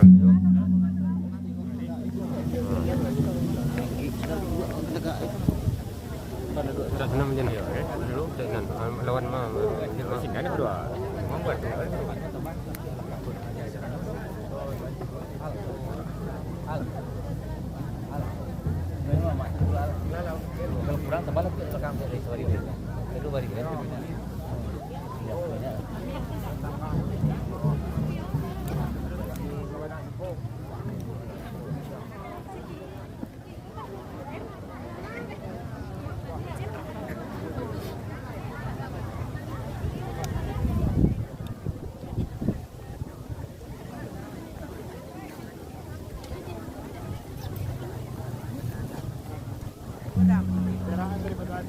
Sudah senang menjadi ya, dulu jangan lawan mah sini ada berdua. Mau buat kalau kurang tebal rekam dari sorry itu bari kan. Udah, istirahat daripada